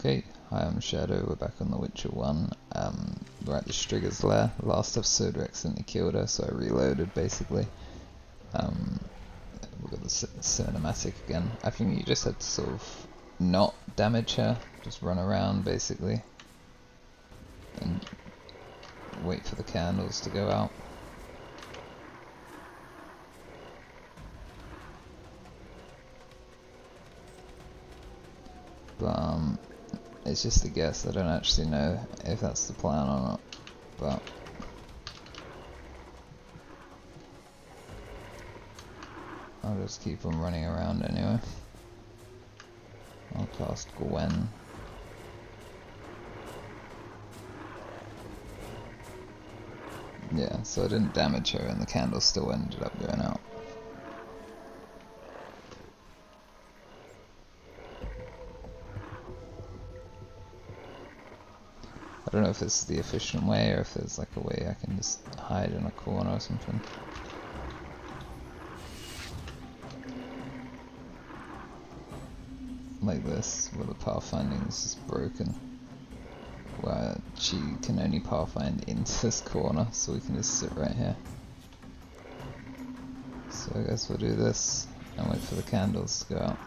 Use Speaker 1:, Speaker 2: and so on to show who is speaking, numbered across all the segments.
Speaker 1: Okay, hi, I'm Shyaerdow. We're back on The Witcher 1. We're at the Striga's lair. Last episode we accidentally killed her, so I reloaded basically. We've got the cinematic again. I think you just had to sort of not damage her, just run around basically, and wait for the candles to go out. But it's just a guess. I don't actually know if that's the plan or not, but I'll just keep on running around anyway. I'll cast Gwen. Yeah, so I didn't damage her and the candle still ended up going out. I don't know if this is the efficient way or if there's like a way I can just hide in a corner or something. Like this, where the pathfinding is just broken. Where she can only pathfind into this corner, so we can just sit right here. So I guess we'll do this and wait for the candles to go out.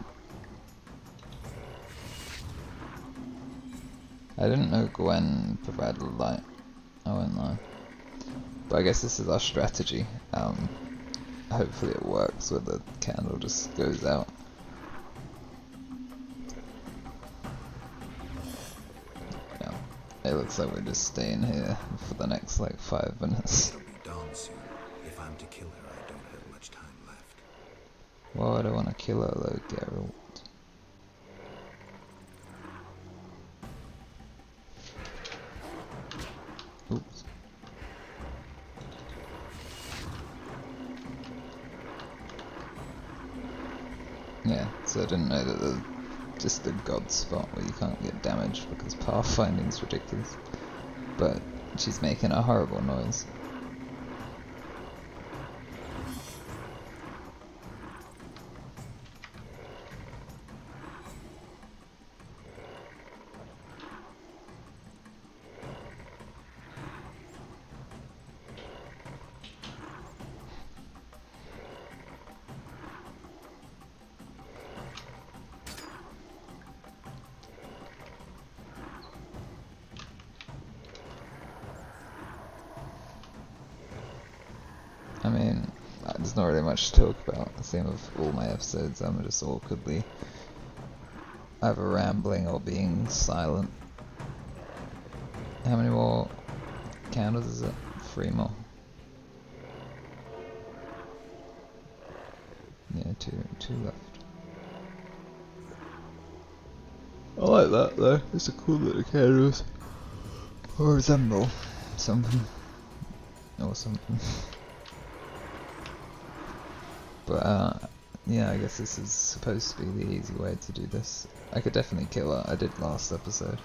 Speaker 1: I didn't know Gwen provided light, I won't lie. But I guess this is our strategy. Hopefully it works where the candle just goes out. Yeah, it looks like we're just staying here for the next like 5 minutes.
Speaker 2: It'll be dawn soon. If I'm to kill her, I don't have much time left.
Speaker 1: Why would I want to kill her though, Geralt? Oops. Yeah, so I didn't know that there's just a god spot where you can't get damaged because pathfinding's ridiculous. But she's making a horrible noise. I mean, there's not really much to talk about. The same with all my episodes, I'm just awkwardly either rambling or being silent. How many more candles is it? 3 more. Yeah, two left. I like that though, it's a cool little candles. Or resemble something. Or something. But yeah, I guess this is supposed to be the easy way to do this. I could definitely kill her. I did last episode.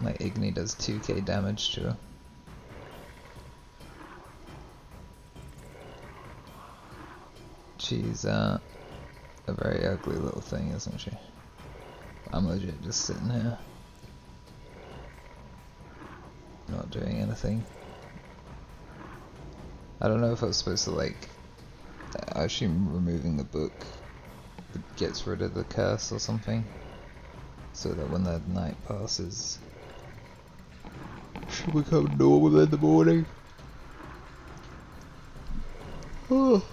Speaker 1: My Igni does 2k damage to her. She's a very ugly little thing, isn't she? I'm legit just sitting here, not doing anything. I don't know if I was supposed to like, I assume removing the book gets rid of the curse or something, so that when the night passes, she'll become normal in the morning. Oh.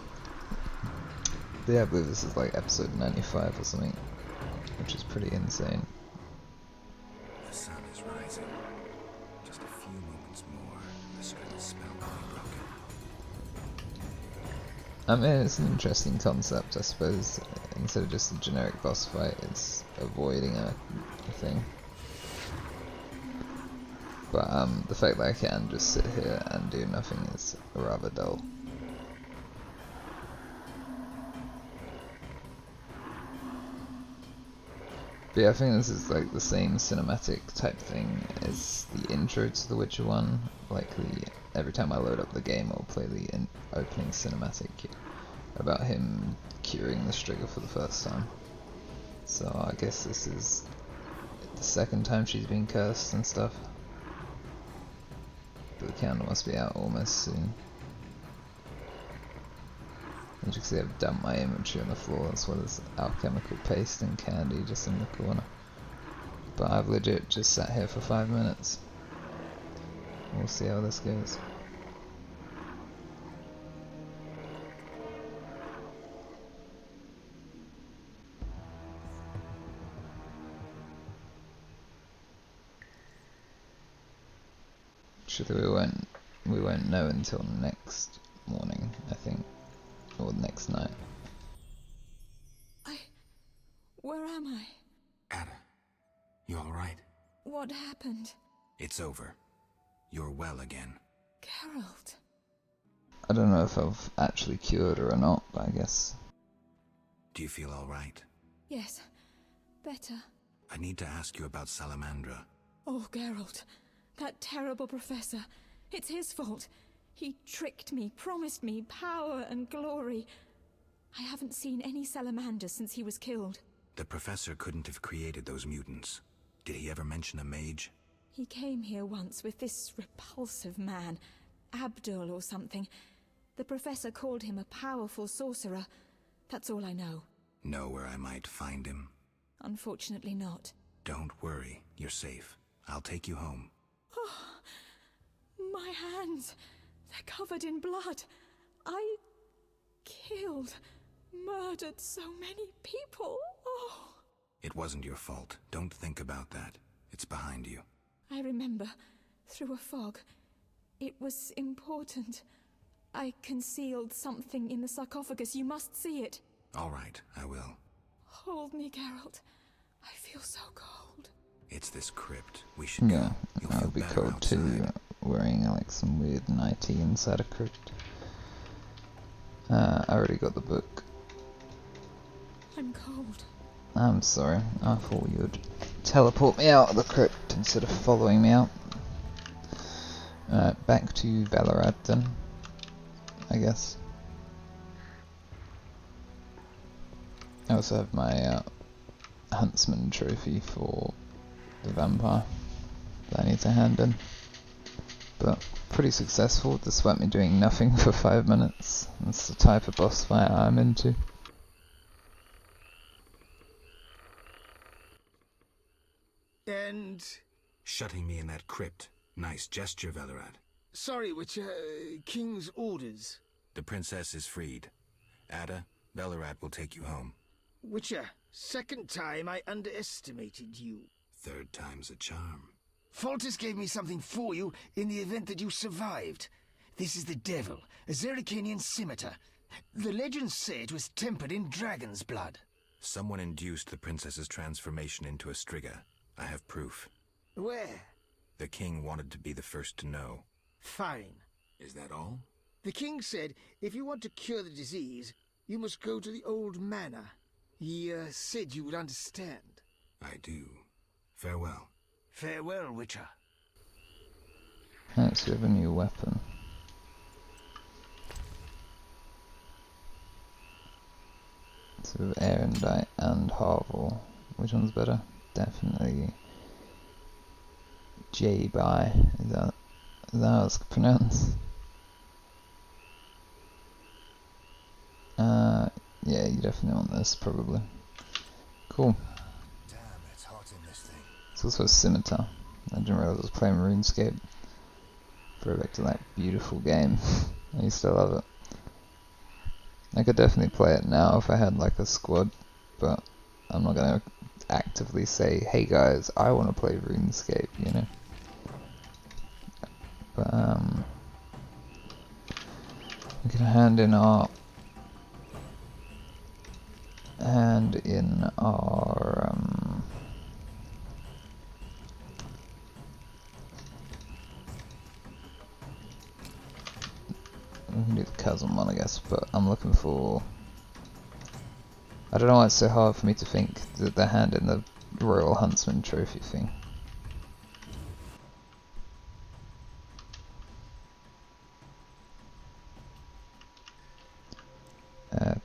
Speaker 1: Yeah, I believe this is like episode 95 or something, which is pretty insane.
Speaker 2: The sun is rising. Just a few moments more, the Striga's spell will be broken.
Speaker 1: I mean, it's an interesting concept, I suppose. Instead of just a generic boss fight, it's avoiding a thing. But the fact that I can just sit here and do nothing is rather dull. But yeah, I think this is like the same cinematic type thing as the intro to The Witcher 1. Like every time I load up the game, I'll play the opening cinematic about him curing the Striga for the first time. So I guess this is the second time she's been cursed and stuff. But the candle must be out almost soon. As you can see, I've dumped my inventory on the floor, as well as alchemical paste and candy just in the corner. But I've legit just sat here for 5 minutes. We'll see how this goes. Actually, we won't know until next morning, I think, or next night.
Speaker 3: Where am I?
Speaker 2: Ada, you alright?
Speaker 3: What happened?
Speaker 2: It's over. You're well again.
Speaker 3: Geralt.
Speaker 1: I don't know if I've actually cured her or not, but I guess.
Speaker 2: Do you feel alright?
Speaker 3: Yes, better.
Speaker 2: I need to ask you about Salamandra.
Speaker 3: Oh, Geralt. That terrible professor. It's his fault. He tricked me, promised me power and glory. I haven't seen any salamanders since he was killed.
Speaker 2: The professor couldn't have created those mutants. Did he ever mention a mage?
Speaker 3: He came here once with this repulsive man, Abdul or something. The professor called him a powerful sorcerer. That's all I know.
Speaker 2: Know where I might find him?
Speaker 3: Unfortunately not.
Speaker 2: Don't worry, you're safe. I'll take you home.
Speaker 3: Oh, my hands. They're covered in blood. I killed, murdered so many people. Oh.
Speaker 2: It wasn't your fault. Don't think about that. It's behind you.
Speaker 3: I remember, through a fog. It was important. I concealed something in the sarcophagus. You must see it.
Speaker 2: All right, I will.
Speaker 3: Hold me, Geralt. I feel so cold.
Speaker 2: It's this crypt. We should
Speaker 1: Yeah,
Speaker 2: go. You'll
Speaker 1: I
Speaker 2: feel
Speaker 1: would be
Speaker 2: better
Speaker 1: cold
Speaker 2: outside.
Speaker 1: too, wearing like some weird nightie inside a crypt. I already got the book.
Speaker 3: I'm cold.
Speaker 1: I'm sorry, I thought you would teleport me out of the crypt instead of following me out. Back to Valorad then, I guess. I also have my Huntsman trophy for the vampire that I need to hand in. But pretty successful despite me doing nothing for 5 minutes. That's the type of boss fight I'm into.
Speaker 4: And...
Speaker 2: Shutting me in that crypt. Nice gesture, Valorad.
Speaker 4: sorry, Witcher, King's orders.
Speaker 2: The princess is freed. Ada, Valorad will take you home.
Speaker 4: Witcher, second time I underestimated you.
Speaker 2: Third time's a charm.
Speaker 4: Foltest gave me something for you in the event that you survived. This is the devil, a Zerrikanian scimitar. The legends say it was tempered in dragon's blood.
Speaker 2: Someone induced the princess's transformation into a striga. I have proof.
Speaker 4: Where?
Speaker 2: The king wanted to be the first to know.
Speaker 4: Fine.
Speaker 2: Is that all?
Speaker 4: The king said if you want to cure the disease, you must go to the old manor. He said you would understand.
Speaker 2: I do. Farewell.
Speaker 4: Farewell, Witcher.
Speaker 1: Let's have a new weapon. So with Erendite and Harval. Which one's better? Definitely J-By. Is that how it's pronounced? Yeah, you definitely want this, probably. Cool.
Speaker 2: Damn, it's hot in this thing.
Speaker 1: It's also a scimitar. I didn't realize I was playing RuneScape. Throwback to that beautiful game. I used to love it. I could definitely play it now if I had like a squad, but I'm not gonna actively say, hey guys, I wanna play RuneScape, you know? But we can hand in our we can do the cousin one, I guess, but I'm looking for... I don't know why it's so hard for me to think that they're handing the Royal Huntsman trophy thing.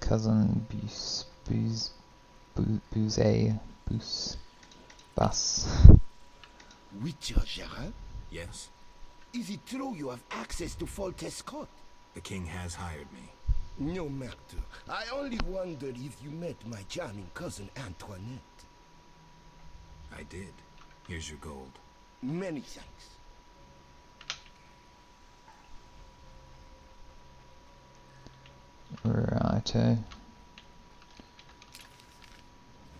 Speaker 1: Cousin Buse. Bus.
Speaker 5: Witcher Geralt?
Speaker 2: Yes?
Speaker 5: Is it true you have access to Foltest Court?
Speaker 2: The king has hired me.
Speaker 5: No matter. I only wonder if you met my charming cousin Antoinette.
Speaker 2: I did. Here's your gold.
Speaker 5: Many thanks.
Speaker 1: Righto.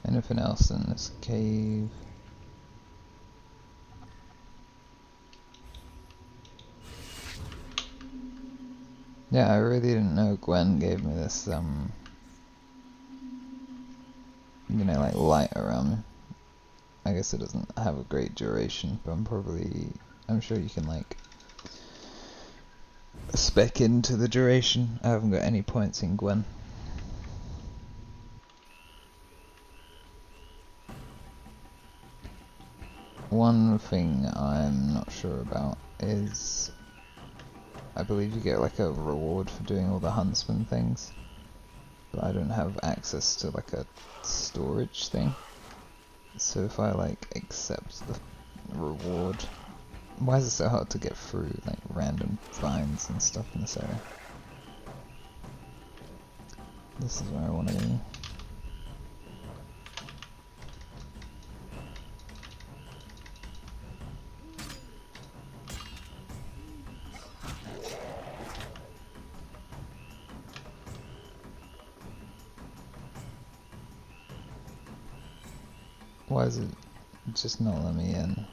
Speaker 1: Anything else in this cave? Yeah, I really didn't know Gwen gave me this, you know, like light around me. I guess it doesn't have a great duration, but I'm sure you can like spec into the duration. I haven't got any points in Gwen. One thing I'm not sure about is I believe you get like a reward for doing all the huntsman things, but I don't have access to like a storage thing. So if I like accept the reward, why is it so hard to get through like random vines and stuff in this area? This is where I want to be. Why is it just not let me in?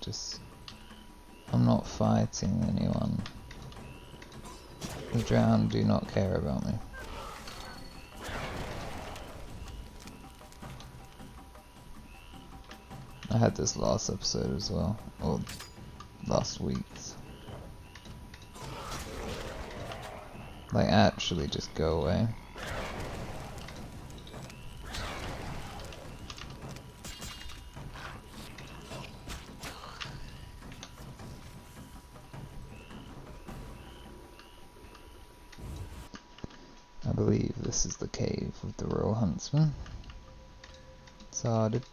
Speaker 1: I'm not fighting anyone. The drowned do not care about me. I had this last episode as well, or last week's. Like, actually just go away. I believe this is the cave with the royal huntsman. Sarded.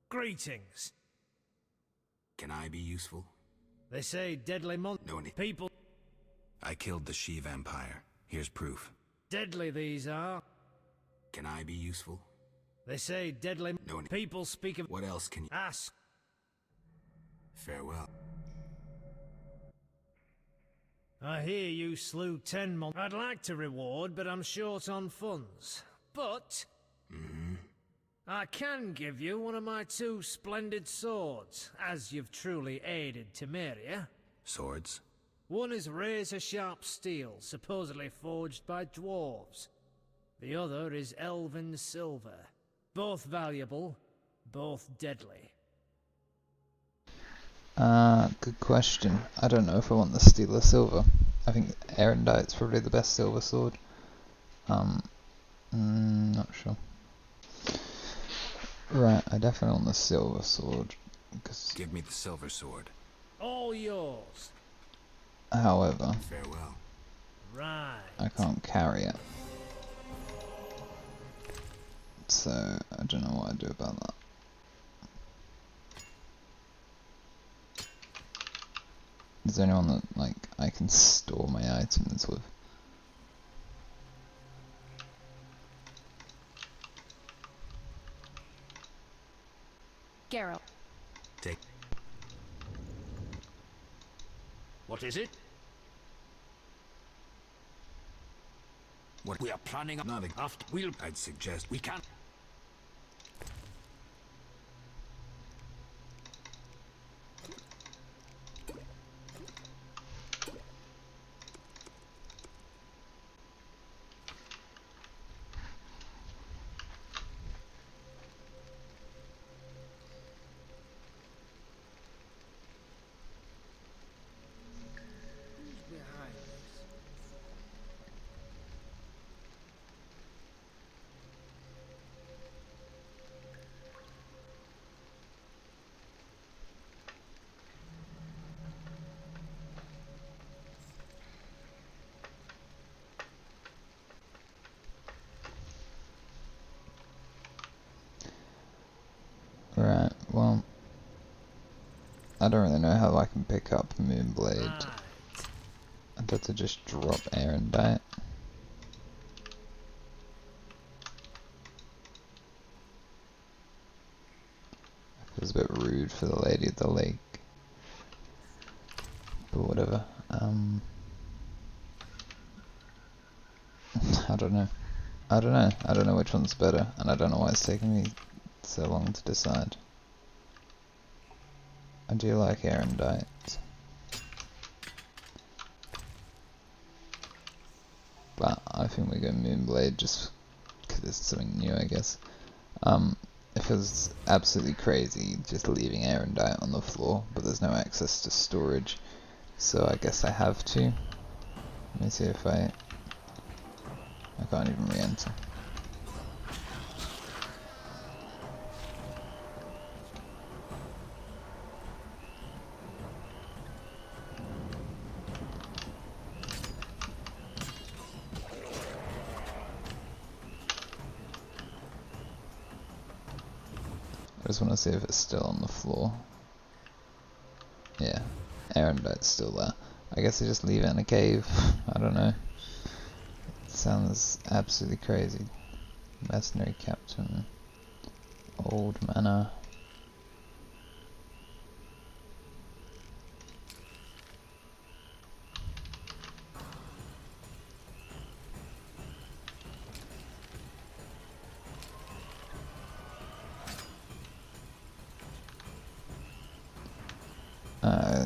Speaker 6: Greetings.
Speaker 2: Can I be useful?
Speaker 6: They say deadly
Speaker 2: No need.
Speaker 6: people.
Speaker 2: I killed the she vampire. Here's proof.
Speaker 6: Deadly these are.
Speaker 2: Can I be useful?
Speaker 6: They say deadly
Speaker 2: No need.
Speaker 6: people speak of.
Speaker 2: What else can you...
Speaker 6: Ask.
Speaker 2: Farewell.
Speaker 6: I hear you slew 10 mon. I'd like to reward, but I'm short on funds. But I can give you one of my 2 splendid swords, as you've truly aided Temeria.
Speaker 2: Swords?
Speaker 6: One is razor-sharp steel, supposedly forged by dwarves. The other is elven silver. Both valuable, both deadly.
Speaker 1: Good question. I don't know if I want the steel or silver. I think Erendite's probably the best silver sword. Not sure. Right, I definitely want the silver sword. Cause,
Speaker 2: Give me the silver sword.
Speaker 6: All yours.
Speaker 1: however,
Speaker 2: Farewell.
Speaker 6: Right.
Speaker 1: I can't carry it. So, I don't know what I do about that. Is there anyone that, like, I can store my items with?
Speaker 7: Geralt.
Speaker 2: Take...
Speaker 6: What is it?
Speaker 2: What we are planning on... Nothing.
Speaker 6: After
Speaker 2: I'd suggest
Speaker 6: we can.
Speaker 1: I don't really know how I can pick up Moonblade.
Speaker 6: Right.
Speaker 1: I'd have to just drop Erendite. It was a bit rude for the Lady of the Lake. But whatever. I don't know. I don't know which one's better, and I don't know why it's taking me so long to decide. I do like Erendite. But I think we go Moonblade just because it's something new, I guess. It feels absolutely crazy just leaving Erendite on the floor, but there's no access to storage, so I guess I have to. Let me see if I can't even re-enter. I just want to see if it's still on the floor. Yeah, Erendite's still there. I guess I just leave it in a cave. I don't know. It sounds absolutely crazy. Mercenary Captain. Old Manor.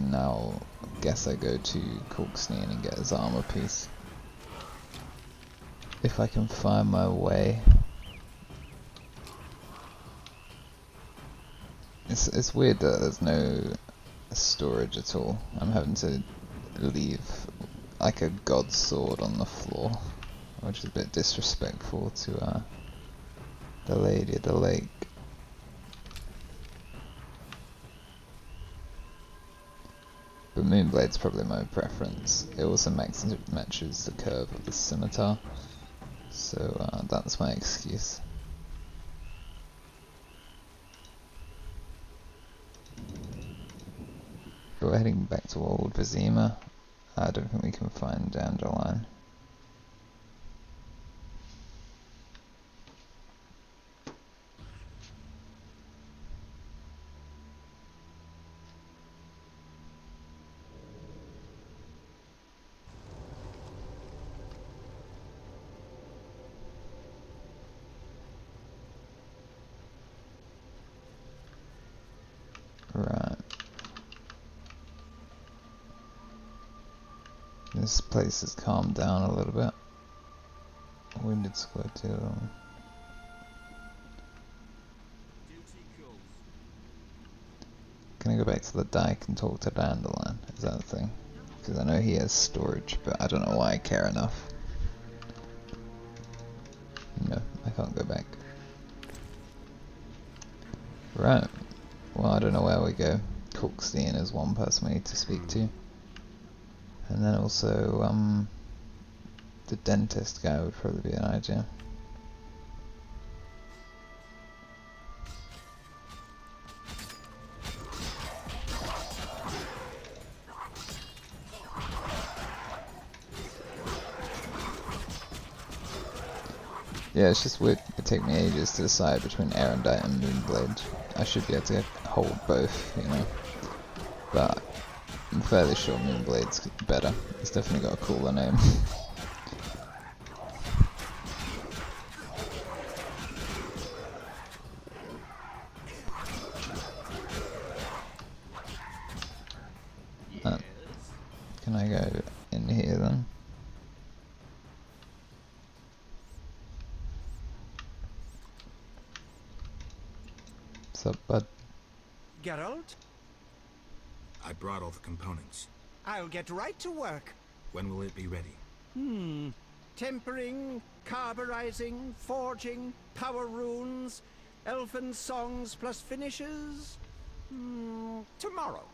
Speaker 1: Now, guess I go to Corksney and get his armor piece. If I can find my way. It's weird that there's no storage at all. I'm having to leave like a god sword on the floor, which is a bit disrespectful to the Lady of the Lake. But Moonblade's probably my preference. It also matches the curve of the scimitar, so that's my excuse. But we're heading back to Old Vizima. I don't think we can find Dandelion. Right. This place has calmed down a little bit. Wounded squad too. Can I go back to the dike and talk to Dandelion? Is that a thing? Because I know he has storage, but I don't know why I care enough. No, I can't go back. Right. Well, I don't know where we go. Corkstein is one person we need to speak to. And then also, the dentist guy would probably be an idea. Yeah, it's just weird. It take me ages to decide between Erendite and Moonblade. I should be able to hold both, you know. But I'm fairly sure Moonblade's better. It's definitely got a cooler name. Can I go in here then? What's up, bud?
Speaker 7: Geralt?
Speaker 2: I brought all the components.
Speaker 7: I'll get right to work.
Speaker 2: When will it be ready?
Speaker 7: Tempering, carburizing, forging, power runes, elfin songs plus finishes. Tomorrow.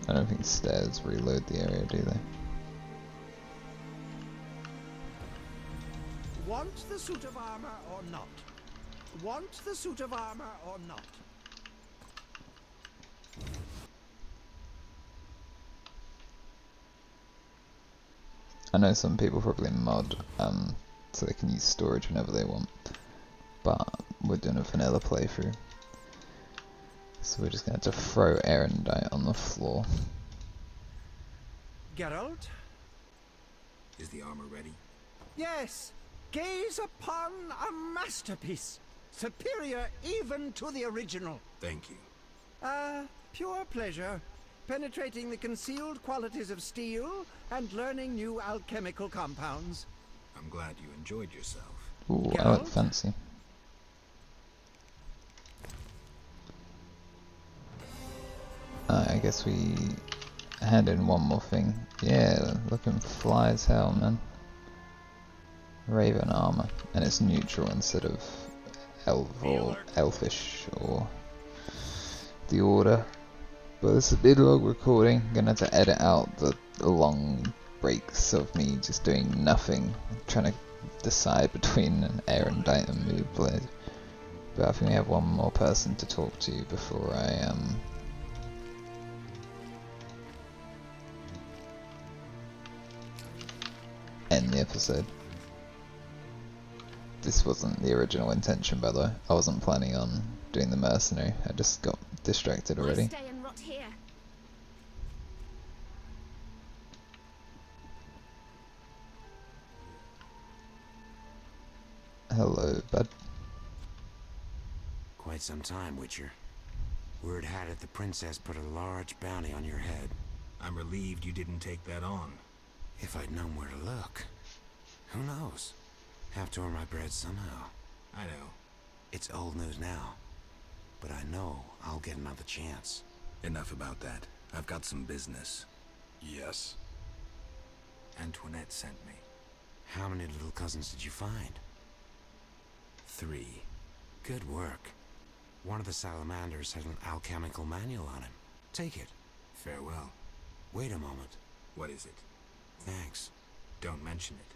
Speaker 1: I don't think stairs reload the area, do they?
Speaker 7: Want the suit of armor or not? Want the suit of armor or not?
Speaker 1: I know some people probably mod so they can use storage whenever they want, but we're doing a vanilla playthrough, so we're just going to have to throw Erendite on the floor.
Speaker 7: Geralt?
Speaker 2: Is the armor ready?
Speaker 7: Yes! Gaze upon a masterpiece, superior even to the original.
Speaker 2: Thank you.
Speaker 7: Pure pleasure, penetrating the concealed qualities of steel and learning new alchemical compounds.
Speaker 2: I'm glad you enjoyed yourself.
Speaker 1: Ooh, I look fancy. I guess we hand in one more thing. Yeah, looking fly as hell, man. Raven armor, and it's neutral instead of elf or elfish or the order. But it's a bit long recording. I'm gonna have to edit out the long breaks of me just doing nothing, trying to decide between an Erendite and Moonblade. But I think we have one more person to talk to before I end the episode. This wasn't the original intention, by the way. I wasn't planning on doing the mercenary. I just got distracted already.
Speaker 3: Stay and rot here.
Speaker 1: Hello, bud.
Speaker 8: Quite some time, Witcher. Word had it the princess put a large bounty on your head.
Speaker 2: I'm relieved you didn't take that on.
Speaker 8: If I'd known where to look. Who knows? Have to earn my bread somehow.
Speaker 2: I know.
Speaker 8: It's old news now. But I know I'll get another chance.
Speaker 2: Enough about that. I've got some business.
Speaker 5: Yes?
Speaker 2: Antoinette sent me.
Speaker 8: How many little cousins did you find?
Speaker 2: 3.
Speaker 8: Good work. One of the salamanders had an alchemical manual on him. Take it.
Speaker 2: Farewell.
Speaker 8: Wait a moment.
Speaker 2: What is it?
Speaker 8: Thanks.
Speaker 2: Don't mention it.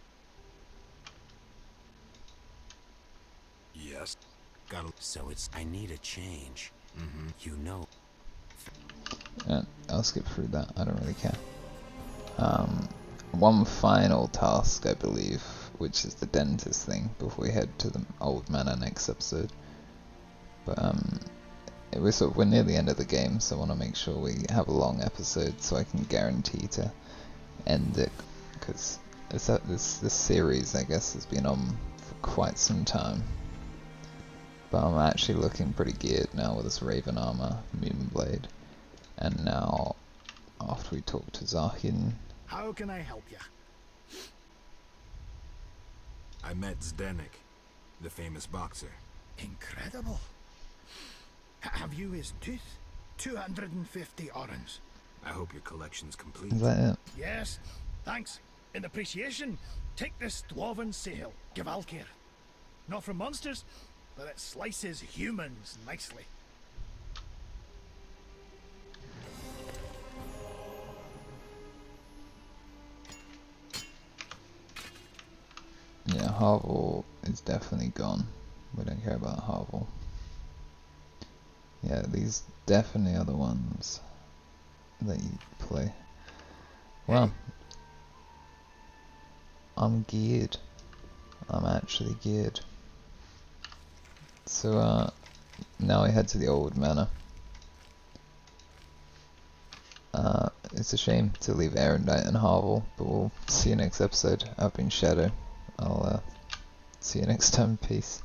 Speaker 5: Yes?
Speaker 8: So it's... I need a change.
Speaker 2: Mm-hmm.
Speaker 8: You know...
Speaker 1: I'll skip through that, I don't really care. One final task, I believe, which is the dentist thing, before we head to the old manor next episode. But we're near the end of the game, so I want to make sure we have a long episode so I can guarantee to end it, because this series, I guess, has been on for quite some time. But I'm actually looking pretty geared now with this Raven armor, Moonblade, and now after we talk to Zahin.
Speaker 9: How can I help you?
Speaker 2: I met Zdenek, the famous boxer.
Speaker 9: Incredible. Have you his tooth? 250 orens.
Speaker 2: I hope your collection's complete.
Speaker 1: Is that it?
Speaker 9: Yes, thanks. In appreciation, take this dwarven sail, Givalkir. Not from monsters, but it slices humans nicely.
Speaker 1: Yeah, Harvel is definitely gone. We don't care about Harvel. Yeah, these definitely are the ones that you play. Well, I'm geared. I'm actually geared. So, now we head to the old manor. It's a shame to leave Erendite and Harvel, but we'll see you next episode. I've been Shyaerdow. I'll see you next time. Peace.